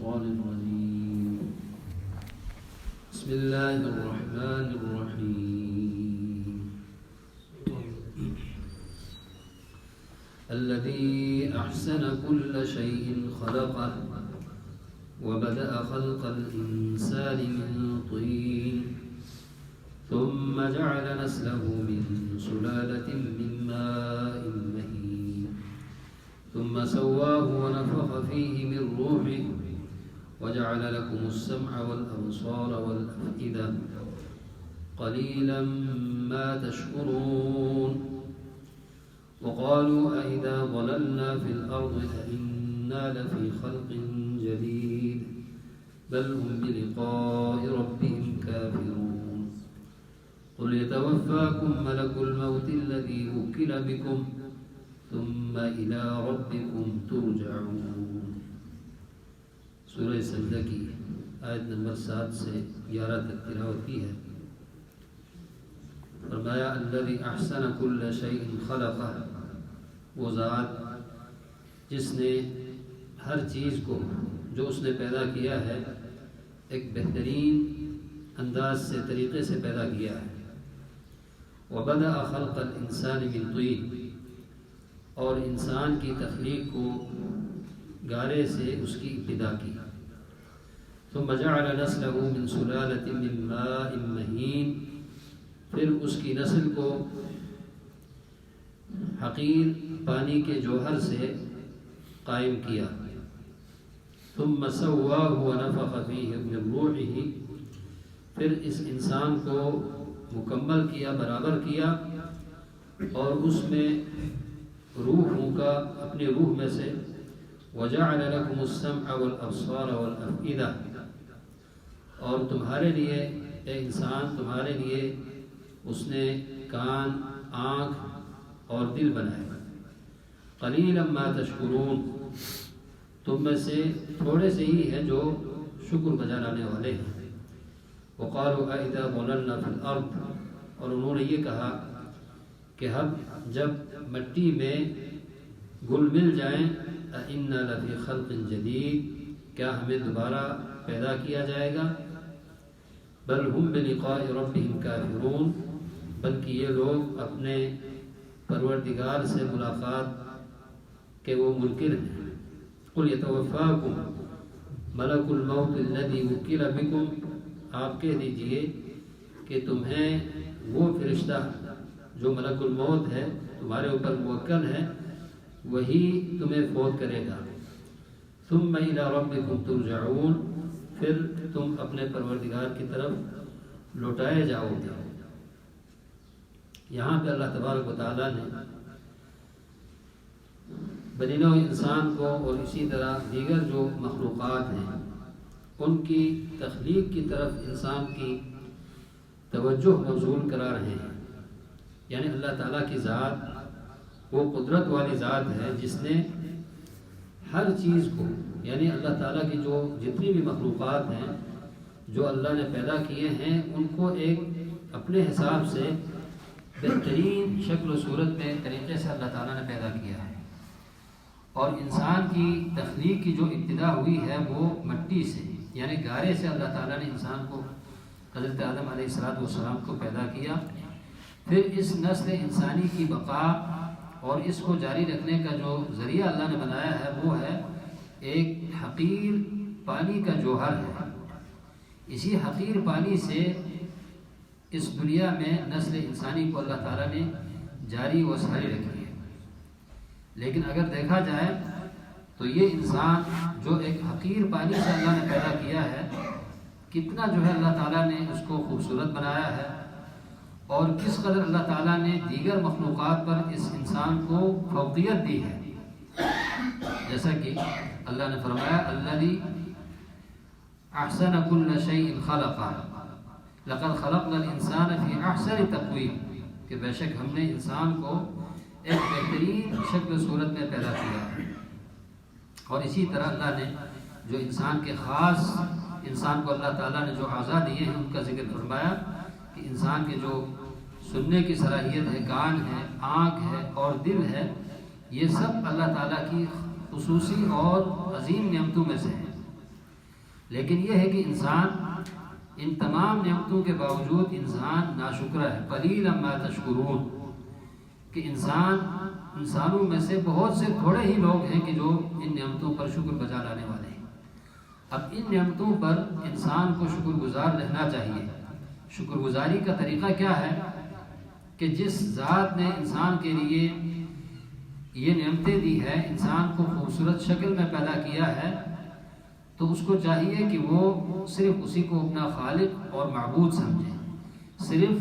الشيطان الرجيم بسم الله الرحمن الرحيم الذي أحسن كل شيء خلقه وبدأ خلق الإنسان من طين ثم جعل نسله من سلالة من ماء مهين ثم سواه ونفخ فيه من روحه وجعل لكم السمع والأبصار والأفئدة قليلا ما تشكرون وقالوا أئذا ضللنا في الأرض أئنا لفي خلق جديد بل هم بلقاء ربهم كافرون قل يتوفاكم ملك الموت الذي وكل بكم ثم إلى ربكم ترجعون. سورہ سجدہ کی آیت نمبر 7 سے 11 تک تلاوت کی ہے. فرمایا الذی احسن کل شیء خلقہ، وہ ذات جس نے ہر چیز کو جو اس نے پیدا کیا ہے ایک بہترین انداز سے طریقے سے پیدا کیا ہے. وبدأ خلق الانسان من طین، اور انسان کی تخلیق کو گارے سے اس کی ابتدا کی. ثم جعل نسله من سلالة من ماء مهين، پھر اس کی نسل کو حقیر پانی کے جوہر سے قائم کیا. ثم سواه ونفخ فيه من روحه، پھر اس انسان کو مکمل کیا، برابر کیا، اور اس میں روح پھونکا اپنی روح میں سے. وجعل لكم السمع والابصار والافئدہ، اور تمہارے لیے اے انسان، تمہارے لیے اس نے کان، آنکھ اور دل بنائے. قلیلا ما تشکرون، تم میں سے تھوڑے سے ہی ہیں جو شکر بجا لانے والے ہیں. وقالوا اذا ضللنا في الارض، اور انہوں نے یہ کہا کہ ہم جب مٹی میں گل مل جائیں، اِنَّا لَفِي خَلْقٍ جَدِيدٍ، کیا ہمیں دوبارہ پیدا کیا جائے گا. بل هم بلقاء ربهم کافرون، بلکہ یہ لوگ اپنے پروردگار سے ملاقات کے وہ منکر ہیں. قل یتوفاکم ملک الموت الذی وکل بکم، آپ کہہ دیجئے کہ تمہیں وہ فرشتہ جو ملک الموت ہے تمہارے اوپر موکل ہے وہی تمہیں فوت کرے گا. ثم الی ربکم ترجعون، پھر تم اپنے پروردگار کی طرف لوٹائے جاؤ گے. یہاں پہ اللہ تبارک و تعالیٰ نے بنی نوع انسان کو اور اسی طرح دیگر جو مخلوقات ہیں ان کی تخلیق کی طرف انسان کی توجہ مبذول کرا رہے ہیں. یعنی اللہ تعالیٰ کی ذات وہ قدرت والی ذات ہے جس نے ہر چیز کو، یعنی اللہ تعالیٰ کی جو جتنی بھی مخلوقات ہیں جو اللہ نے پیدا کیے ہیں ان کو ایک اپنے حساب سے بہترین شکل و صورت میں طریقے سے اللہ تعالیٰ نے پیدا کیا ہے. اور انسان کی تخلیق کی جو ابتدا ہوئی ہے وہ مٹی سے، یعنی گارے سے اللہ تعالیٰ نے انسان کو، حضرت آدم علیہ السلام کو پیدا کیا. پھر اس نسل انسانی کی بقا اور اس کو جاری رکھنے کا جو ذریعہ اللہ نے بنایا ہے وہ ہے ایک حقیر پانی کا جوہر ہے. اسی حقیر پانی سے اس دنیا میں نسل انسانی کو اللہ تعالیٰ نے جاری و ساری رکھی ہے. لیکن اگر دیکھا جائے تو یہ انسان جو ایک حقیر پانی سے اللہ نے پیدا کیا ہے، کتنا جو ہے اللہ تعالیٰ نے اس کو خوبصورت بنایا ہے، اور کس قدر اللہ تعالیٰ نے دیگر مخلوقات پر اس انسان کو فوقیت دی ہے. جیسا کہ اللہ نے فرمایا الذی احسن کل شیء خلقہ لقد خلقنا الانسان فی احسن تقویم، کہ بے شک ہم نے انسان کو ایک بہترین شکل و صورت میں پیدا کیا ہے. اور اسی طرح اللہ نے جو انسان کے خاص، انسان کو اللہ تعالیٰ نے جو اعضاء دیے ہیں ان کا ذکر فرمایا کہ انسان کے جو سننے کی صلاحیت ہے، کان ہے، آنکھ ہے اور دل ہے، یہ سب اللہ تعالیٰ کی خصوصی اور عظیم نعمتوں میں سے ہیں. لیکن یہ ہے کہ انسان ان تمام نعمتوں کے باوجود انسان ناشکرہ ہے. قلیلا ما تشکرون، کہ انسانوں میں سے بہت سے تھوڑے ہی لوگ ہیں کہ جو ان نعمتوں پر شکر بجا لانے والے ہیں. اب ان نعمتوں پر انسان کو شکر گزار رہنا چاہیے. شکر گزاری کا طریقہ کیا ہے کہ جس ذات نے انسان کے لیے یہ نعمتیں دی ہے، انسان کو خوبصورت شکل میں پیدا کیا ہے، تو اس کو چاہیے کہ وہ صرف اسی کو اپنا خالق اور معبود سمجھیں، صرف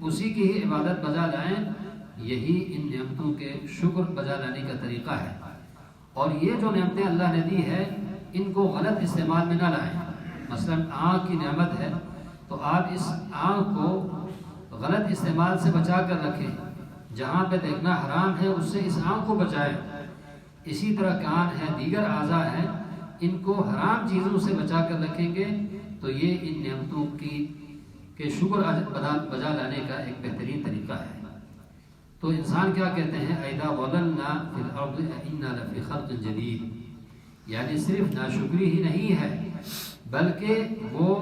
اسی کی ہی عبادت بجا لائیں. یہی ان نعمتوں کے شکر بجا لانے کا طریقہ ہے. اور یہ جو نعمتیں اللہ نے دی ہے ان کو غلط استعمال میں نہ لائیں. مثلا آنکھ کی نعمت ہے تو آپ اس آنکھ کو غلط استعمال سے بچا کر رکھیں. جہاں پہ دیکھنا حرام ہے اس سے اس آنکھ کو بچائیں. اسی طرح کان ہے، دیگر اعضاء ہیں، ان کو حرام چیزوں سے بچا کر رکھیں گے تو یہ ان نعمتوں کے شکر بجا لانے کا ایک بہترین طریقہ ہے. تو انسان کیا کہتے ہیں، اِذَا ضَلَلْنَا فِي الْأَرْضِ أَإِنَّا لَفِي خَلْقٍ جَدِيدٍ، یعنی صرف ناشکری ہی نہیں ہے بلکہ وہ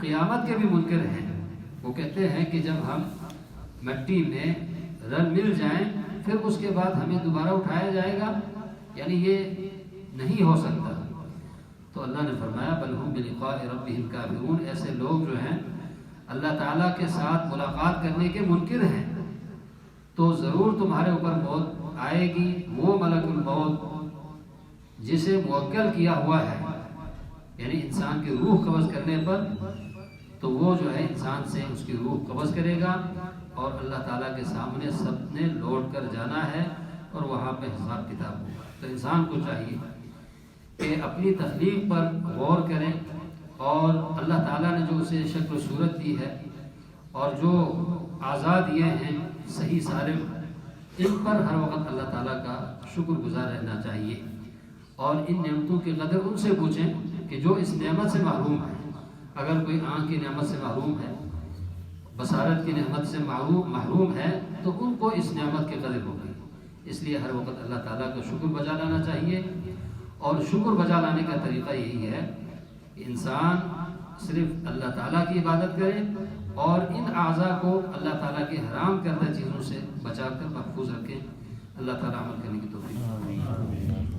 قیامت کے بھی منکر ہیں. وہ کہتے ہیں کہ جب ہم مٹی میں رل مل جائیں پھر اس کے بعد ہمیں دوبارہ اٹھایا جائے گا، یعنی یہ نہیں ہو سکتا. تو اللہ نے فرمایا بل ہم بلقاء ربہم کافرون، ایسے لوگ جو ہیں اللہ تعالیٰ کے ساتھ ملاقات کرنے کے منکر ہیں. تو ضرور تمہارے اوپر موت آئے گی. وہ ملک الموت جسے موکل کیا ہوا ہے، یعنی انسان کی روح قبض کرنے پر، تو وہ جو ہے انسان سے اس کی روح قبض کرے گا اور اللہ تعالیٰ کے سامنے سب نے لوٹ کر جانا ہے اور وہاں پہ حساب کتاب ہوگا. تو انسان کو چاہیے کہ اپنی تخلیق پر غور کریں اور اللہ تعالیٰ نے جو اسے شکل و صورت دی ہے اور جو اعضاء دیے ہیں صحیح سالم، ان پر ہر وقت اللہ تعالیٰ کا شکر گزار رہنا چاہیے. اور ان نعمتوں کی قدر ان سے پوچھیں کہ جو اس نعمت سے محروم ہیں. اگر کوئی آنکھ کی نعمت سے محروم ہے، بصارت کی نعمت سے محروم ہے، تو ان کو اس نعمت کی قدر ہوگی. اس لیے ہر وقت اللہ تعالیٰ کا شکر بجا لانا چاہیے. اور شکر بجا لانے کا طریقہ یہی ہے کہ انسان صرف اللہ تعالیٰ کی عبادت کرے اور ان اعضاء کو اللہ تعالیٰ کے حرام کردہ چیزوں سے بچا کر محفوظ رکھیں. اللہ تعالیٰ عمل کرنے کی توفیق.